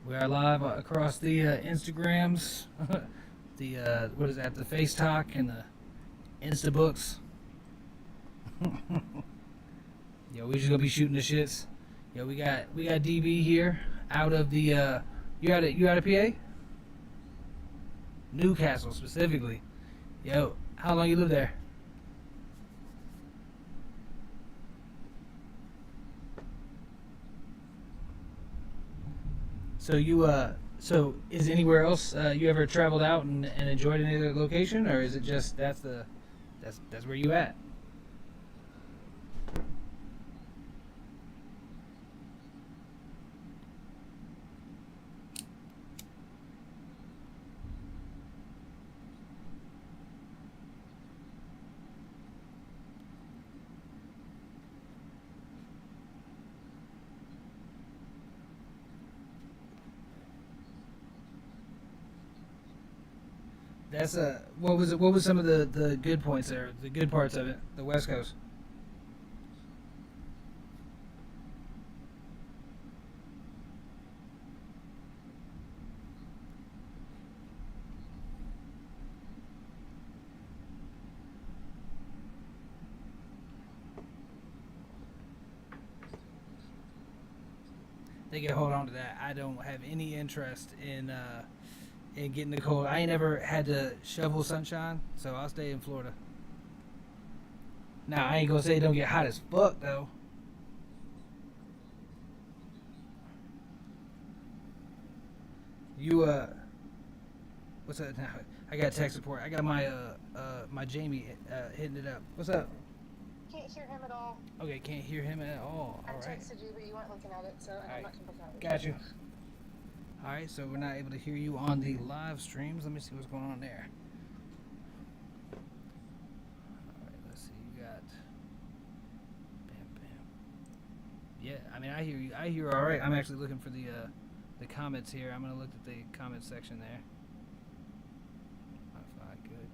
We are live across the Instagrams, the what is that? The Face Talk and the Instabooks. Yo, we just gonna be shooting the shits. Yo, we got DB here out of the you out of PA? Newcastle specifically. Yo, how long you live there? So is anywhere else you ever traveled out and enjoyed any other location, or is it just that's where you at? That's what was it? What was some of the good points there? The good parts of it, the West Coast. They can hold on to that. I don't have any interest in getting the cold. I ain't never had to shovel sunshine, so I'll stay in Florida. Now I ain't gonna say it don't get hot as fuck though. You what's up now? I got tech support. I got my Jamie hitting it up. What's up? Can't hear him at all. Okay, can't hear him at all. I All right. texted you, but you weren't looking at it, so I'm not gonna look at it. Got you. All right, so we're not able to hear you on the live streams. Let me see what's going on there. All right, let's see. You got. Bam, bam. Yeah, I mean, I hear you. I hear all right. I'm actually looking for the comments here. I'm gonna look at the comment section there. Wi-Fi, good.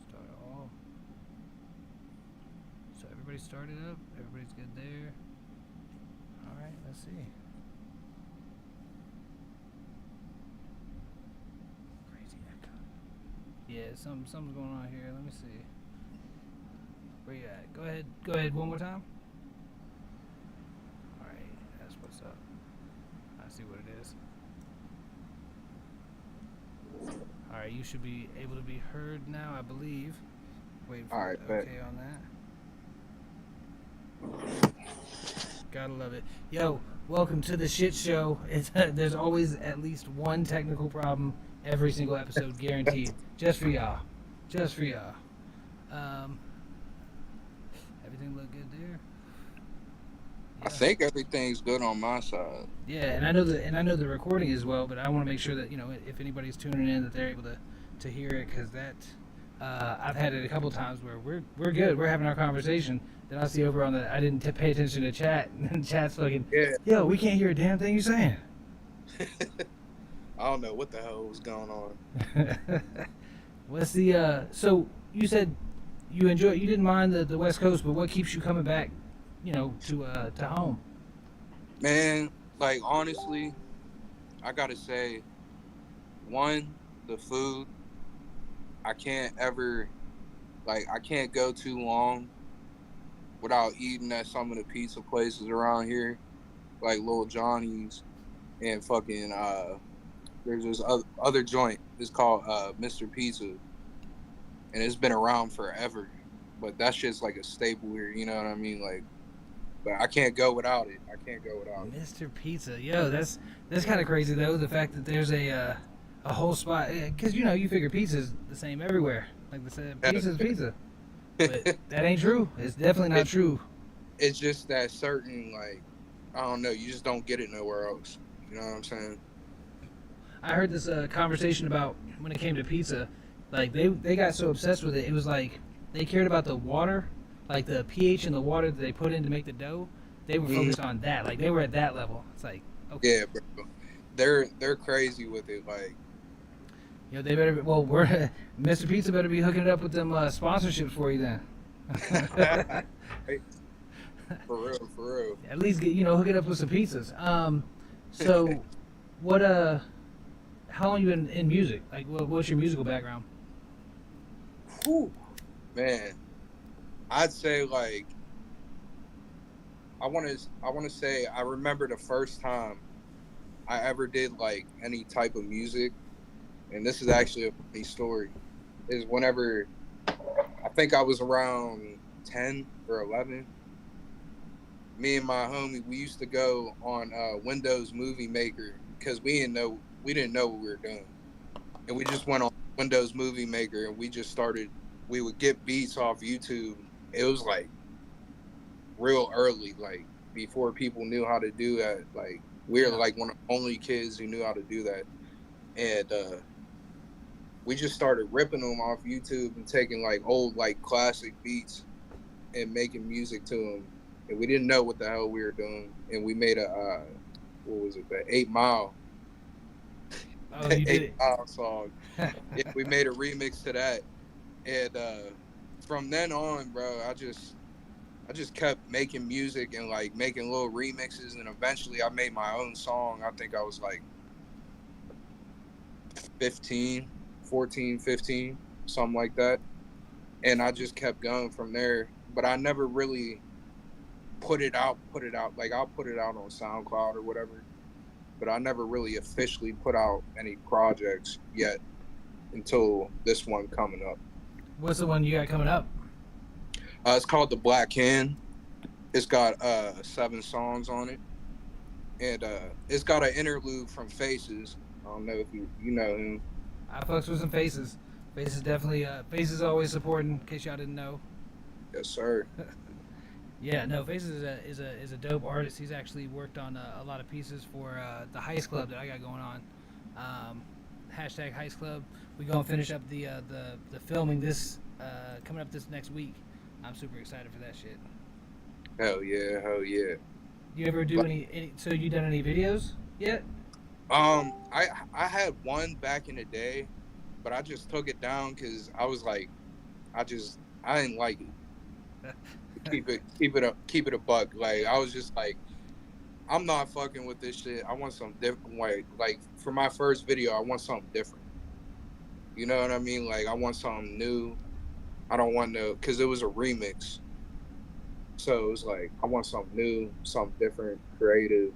Start all. So everybody started up. Everybody's good there. All right, let's see. Yeah, something's going on here. Let me see. Where you at? Go ahead one more time. Alright, that's what's up. I see what it is. Alright, you should be able to be heard now, I believe. Waiting for Alright, okay on that. Gotta love it. Yo, welcome to the shit show. There's always at least one technical problem every single episode, guaranteed. Just for y'all. Everything look good there. I think everything's good on my side. Yeah, and I know the recording as well, but I want to make sure that if anybody's tuning in that they're able to hear it, because that I've had it a couple times where we're good, we're having our conversation. Then I see over on the I didn't pay attention to chat, and chat's fucking yo, we can't hear a damn thing you're saying. I don't know what the hell was going on. What's the so you said you didn't mind the West Coast, but what keeps you coming back, to home? Man, like honestly, I gotta say, one, the food. I can't go too long without eating at some of the pizza places around here, like Little Johnny's and fucking there's this other joint. It's called Mr. Pizza, and it's been around forever. But that shit's like a staple here. You know what I mean? Like, but I can't go without it. Mr. Pizza, yo, that's kind of crazy though. The fact that there's a whole spot, because you figure pizza's the same everywhere. Like they said, pizza's pizza, but that ain't true. It's definitely not true. It's just that certain, like, I don't know. You just don't get it nowhere else. You know what I'm saying? I heard this conversation about when it came to pizza, like they got so obsessed with it. It was like they cared about the water, like the pH in the water that they put in to make the dough. They were focused on that. Like they were at that level. It's like, okay. Yeah, bro. They're crazy with it. Like, they better. We're Mr. Pizza better be hooking it up with them sponsorships for you then. For real. At least hook it up with some pizzas. So, what how long you been in music? Like, what's your musical background? Whew, man, I'd say like I want to say I remember the first time I ever did like any type of music, and this is actually a funny story. Is whenever I think I was around 10 or 11. Me and my homie, we used to go on Windows Movie Maker because we didn't know what we were doing, and we just went on Windows Movie Maker and we just started. We would get beats off YouTube. It was like real early, like before people knew how to do that. Like we were Yeah. like one of the only kids who knew how to do that, and we just started ripping them off YouTube and taking like old like classic beats and making music to them. And we didn't know what the hell we were doing, and we made a what was it, the 8 Mile Oh, you did 8 Mile song. it. Yeah, we made a remix to that, and from then on, bro, I just kept making music and like making little remixes, and eventually I made my own song. I think I was like 15, 14, 15, something like that. And I just kept going from there. But I never really put it out. Like I'll put it out on SoundCloud or whatever. But I never really officially put out any projects yet until this one coming up. What's the one you got coming up? It's called The Black Hand. It's got 7 songs on it. And it's got an interlude from Faces. I don't know if you know him. I fucks with some Faces. Faces definitely. Faces always supporting. In case y'all didn't know. Yes, sir. Yeah, no, Faces is a dope artist. He's actually worked on a lot of pieces for the Heist Club that I got going on. Hashtag Heist Club. We gonna finish up the filming this coming up this next week. I'm super excited for that shit. Hell yeah, hell yeah. You ever do any? So you done any videos yet? I had one back in the day, but I just took it down because I was like, I didn't like it. Keep it a buck. Like I was just like, I'm not fucking with this shit. I want something different. Like for my first video, I want something different. You know what I mean? Like I want something new. I don't want to, because it was a remix. So it was like, I want something new, something different, creative.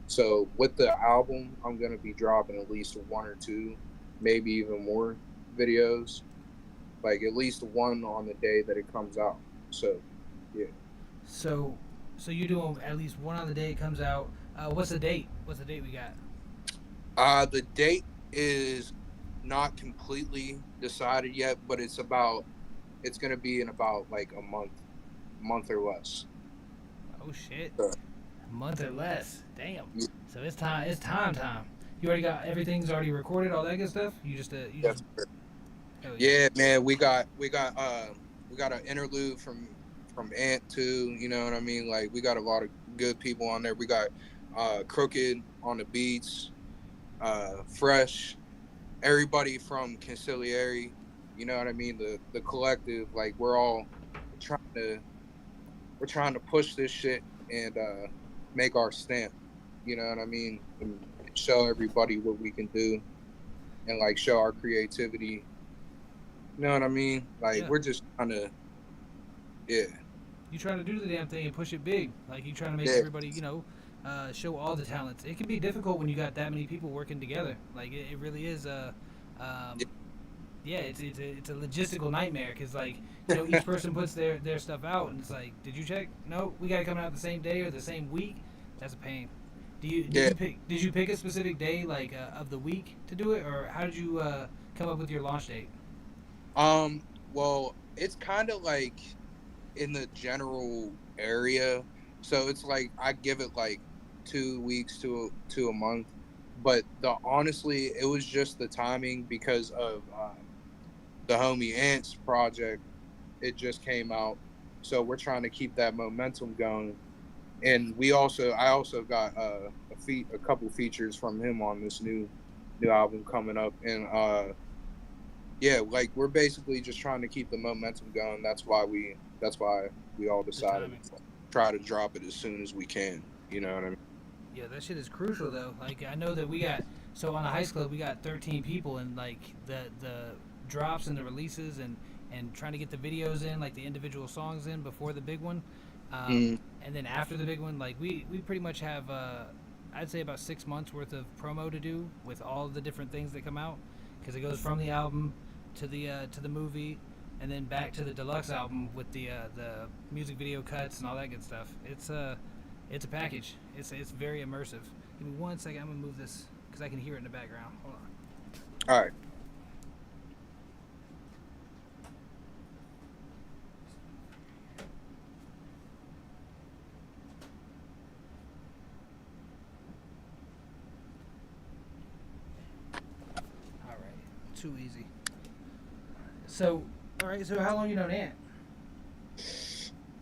So with the album, I'm going to be dropping at least 1 or 2, maybe even more videos. Like at least one on the day that it comes out. So, yeah. So you do at least one on the day it comes out. What's the date? What's the date we got? The date is not completely decided yet, but it's going to be in about like a month or less. Oh shit. So, A month or less. Damn. Yeah. So it's time. It's time. You already got everything's already recorded. All that good stuff. You just. yes, sir. Oh, Yeah, man, we got an interlude from Ant too. You know what I mean? Like we got a lot of good people on there. We got Crooked on the beats, Fresh, everybody from Conciliary. You know what I mean? The collective. Like we're trying to push this shit and make our stamp. You know what I mean? And show everybody what we can do, and like show our creativity. You know what I mean? Like Yeah. we're just trying to, yeah. You trying to do the damn thing and push it big. Like you trying to make Yeah. everybody, show all the talents. It can be difficult when you got that many people working together. Like it really is yeah, it's a logistical nightmare because like each person puts their stuff out and it's like, did you check? No, we got to come out the same day or the same week. That's a pain. Yeah. Did you pick a specific day like of the week to do it, or how did you come up with your launch date? Well, it's kind of like in the general area, so it's like I give it like 2 weeks to a month, but honestly, it was just the timing because of the homie Ant's project. It just came out, so we're trying to keep that momentum going, and I also got a couple features from him on this new album coming up, and yeah, like we're basically just trying to keep the momentum going. That's why we all decided to try to drop it as soon as we can. You know what I mean? Yeah, that shit is crucial though. Like I know that we got so on the Heist Club we got 13 people and like the drops and the releases and trying to get the videos in, like the individual songs in before the big one, Mm. and then after the big one, like we pretty much have I'd say about 6 months worth of promo to do with all the different things that come out because it goes from the album to the movie and then back to the deluxe album with the music video cuts and all that good stuff. It's a package. It's very immersive. Give me 1 second. I'm gonna move this because I can hear it in the background. Hold on. All right. All right. Too easy. So, all right. So, how long you known Ant?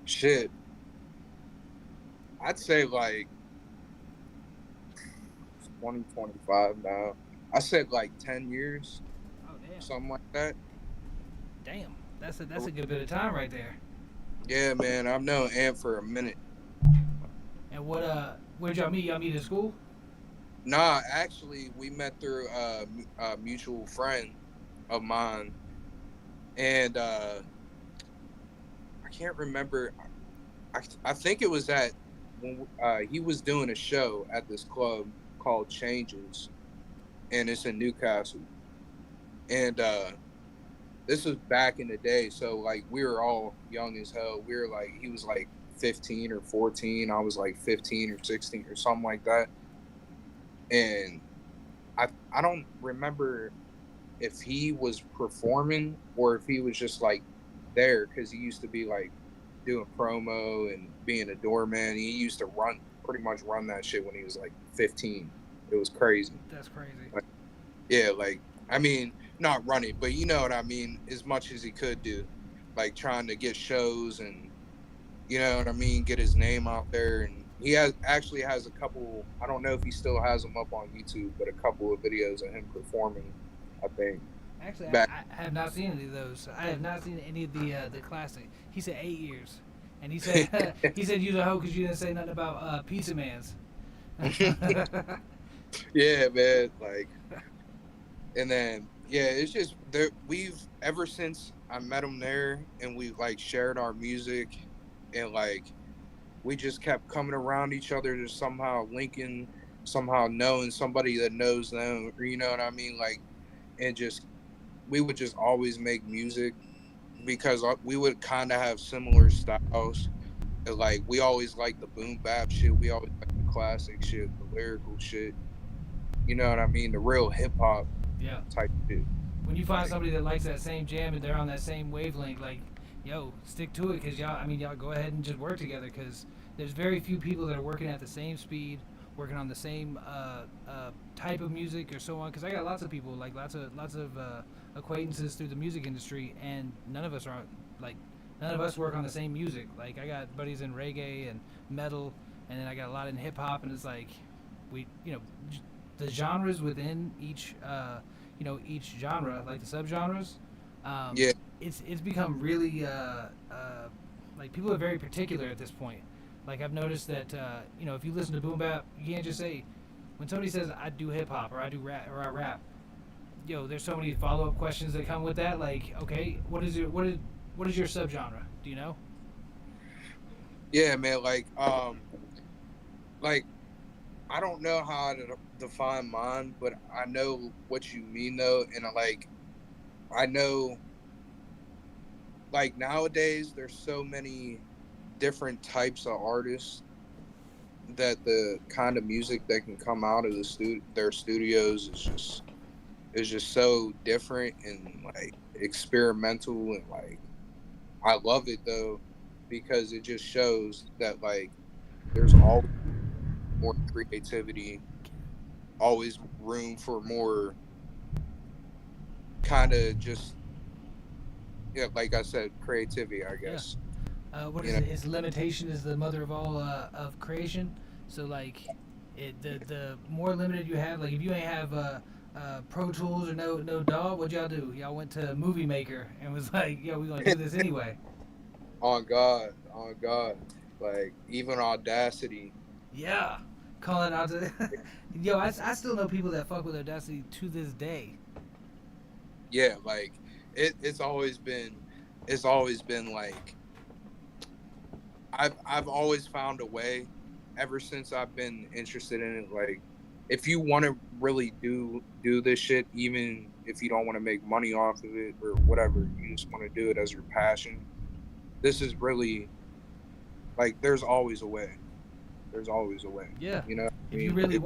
Shit. I'd say like 2025 now. I said like 10 years, Oh damn. something like that. Damn. That's a good bit of time right there. Yeah, man. I've known Ant for a minute. And where'd y'all meet? Y'all meet at school? Nah, actually, we met through a mutual friend of mine, and I can't remember. I think it was at when he was doing a show at this club called Changes, and it's in Newcastle. And this was back in the day, so like we were all young as hell. We were like, he was like 15 or 14, I was like 15 or 16 or something like that. And I don't remember if he was performing or if he was just like there because he used to be like doing promo and being a doorman. He used to pretty much run that shit when he was like 15. It was crazy. That's crazy. Like, yeah, like I mean, not running, but you know what I mean, as much as he could do, like trying to get shows and you know what I mean, get his name out there. And he actually has a couple, I don't know if he still has them up on YouTube, but a couple of videos of him performing, I think. Actually, I have not seen any of those. I have not seen any of the classic. He said 8 years, and he said he said you're a hoe because you didn't say nothing about Pizza Man's. Yeah, man. Like, and then yeah, it's just there. We've ever since I met him there, and we like shared our music, and like we just kept coming around each other, just somehow linking, somehow knowing somebody that knows them, or you know what I mean, like, and just we would just always make music because we would kind of have similar styles. And, like we always liked the boom bap shit. We always liked the classic shit, the lyrical shit. You know what I mean? The real hip hop Yeah. type shit. When you find somebody that likes that same jam and they're on that same wavelength, like, yo, stick to it because y'all go ahead and just work together because there's very few people that are working at the same speed, working on the same type of music or so on. Because I got lots of people, like lots of acquaintances through the music industry, and none of us work on the same music. Like I got buddies in reggae and metal, and then I got a lot in hip hop, and it's like the genres within each each genre, like the subgenres. Yeah. It's become really like people are very particular at this point. Like I've noticed that if you listen to boom bap, you can't just say when somebody says I do hip hop or I do rap or I rap. Yo, there's so many follow up questions that come with that. Like, okay, what is your subgenre? Do you know? Yeah, man. Like I don't know how to define mine, but I know what you mean though, and I know like nowadays there's so many different types of artists that the kind of music that can come out of their studios is just so different and like experimental, and like I love it though because it just shows that like there's always more creativity, always room for more kind of just like I said, creativity, I guess. What is it? Is limitation is the mother of all of creation. So like, the more limited you have, like if you ain't have Pro Tools or no DAW, what y'all do? Y'all went to Movie Maker and was like, yo, we gonna do this anyway. On God, like even Audacity. Yeah, Calling out to yo, I still know people that fuck with Audacity to this day. Yeah, like it's always been like I've always found a way ever since I've been interested in it. Like, if you want to really do this shit, even if you don't want to make money off of it or whatever, you just want to do it as your passion. This is really like there's always a way. There's always a way. Yeah. You know, If you really want.